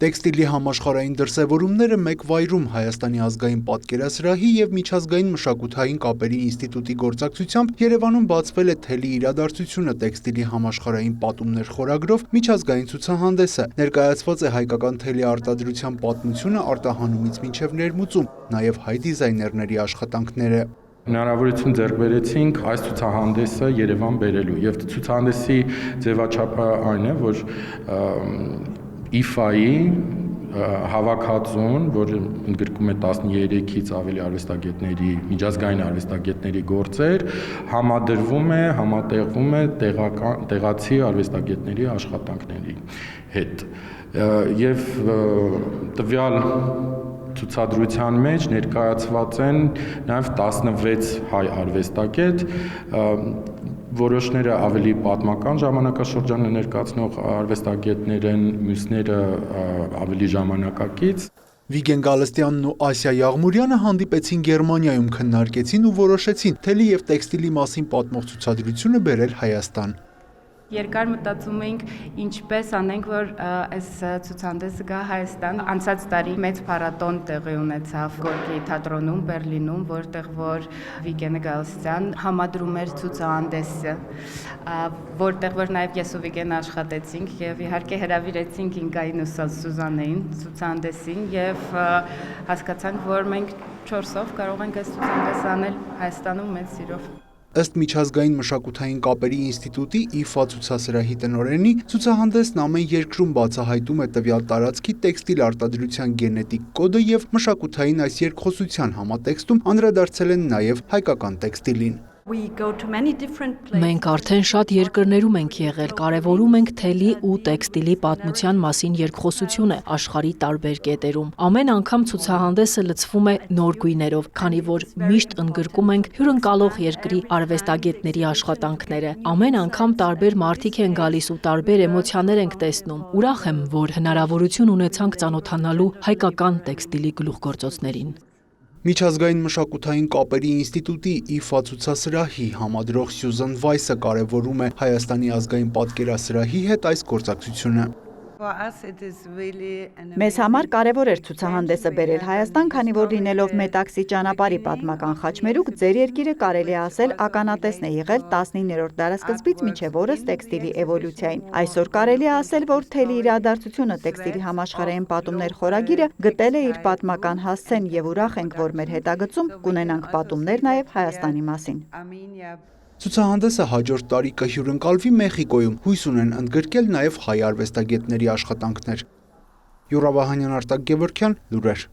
Տեքստիլի համաշխարհային դրսևորումները մեկ վայրում Հայաստանի ազգային պատկերասրահի և միջազգային մշակութային կապերի ինստիտուտի գործակցությամբ Երևանում բացվել է «Թելի իրադարձությունը. տեքստիլի համաշխարհային պատումներ» խորագրով միջազգային ցուցահանդեսը։ Ներկայացված է հայկական թելի արտադրության պատմությունը արտահանումից մինչև ներմուծում, նաև հայ դիզայներների աշխատանքները։ Հնարավորություն ձեռք բերեցինք այս ցուցահանդեսը Երևան բերելու եւ ցուցահանդեսի ձևաչափը այն է, որ IFA-ի հավաքածուն, որը ընդգրկում է 13-ից ավելի արվեստագետների, միջազգային արվեստագետների գործեր, համադրվում է, համատեղվում է տեղացի արվեստագետների աշխատանքների հետ։ Եվ տվյալ ցուցադրության մեջ ներկայացված են նաև 16 հայ արվեստագետ, որոշները ավելի պատմական ժամանակաշրջանը ներկայացնող արվեստագետներ են, մյուսները ավելի ժամանակակից։ Վիգեն Գալստյանն ու Ասիա Յաղմուրյանը հանդիպեցին Գերմանիայում, քննարկեցին ու որոշեցին թելի և տեքստիլի մասին պատմող ցուցադրությունը բերել Հայաստան։ Երկար մտածում էինք ինչպես անենք, որ այս ցուցահանդեսը գա Հայաստան։ Անցած տարի մեծ փառատոն տեղի ունեցավ Գորկիի թատրոնում Բերլինում, որտեղ որ Վիգենը Գալստյան համադրում էր ցուցահանդեսը, որտեղ որ նաև ես ու Վիգենը աշխատեցինք եւ իհարկե հրավիրեցինք Ինգային ու Սուզաննեին ցուցահանդեսին եւ հասկացանք, որ մենք 4-ով կարող ենք այս ցուցահանդեսը անել Հայաստանում մեծ սիրով։ Ըստ միջազգային մշակութային կապերի ինստիտուտի IFA ցուցասրահի տնօրենի, ցուցահանդեսն ամեն երկրում բացահայտում է տվյալ տարածքի տեքստիլ արտադրության գենետիկ կոդը եւ մշակութային այս երկխոսության համատեքստում անդրադարձել են նաեւ հայկական տեքստիլին։ Մենք արդեն շատ երկրներում ենք եղել, կարևորում ենք թելի ու տեքստիլի պատմության մասին երկխոսությունը աշխարհի տարբեր կետերում։ Ամեն անգամ ցուցահանդեսը լցվում է նոր գույներով, քանի որ միշտ ընդգրկում ենք հյուրընկալող երկրի արվեստագետների աշխատանքները։ Ամեն անգամ տարբեր մարդիկ են գալիս ու տարբեր էմոցիաներ ենք տեսնում։ Ուրախ եմ, որ հնարավորություն ունեցանք ծանոթանալու հայկական տեքստիլի գլուխգործոցներին։ Միջազգային մշակութային կապերի ինստիտուտի IFA ցուցասրահի համադրող Սյուզան Վայսը կարևորում է Հայաստանի ազգային պատկերասրահի հետ այս գործակցությունը։ Մեզ համար կարևոր էր ցուցահանդեսը բերել Հայաստան, քանի որ լինելով Մետաքսի ճանապարհի պատմական խաչմերուկ, ձեր երկիրը կարելի է ասել ականատեսն է եղել 19-րդ դարասկզբից մինչև օրս տեքստիլի էվոլյուցիային։ Այսօր կարելի է ասել, որ թելի իրադարձությունը տեքստիլի համաշխարհային պատումներ խորագիրը գտել է իր պատմական հասցեն եւ ուրախ ենք, որ մեր հետագծում կունենանք պատումներ նաեւ Հայաստանի մասին։ Ցուցահանդեսը հաջորդ տարի կհյուրընկալվի Մեխիկոյում, հույս ունեն ընդգրկել նաև հայ արվեստագետների աշխատանքներ։ Յուրա Վահանյան, Արտակ Գևորգյան, լուրեր։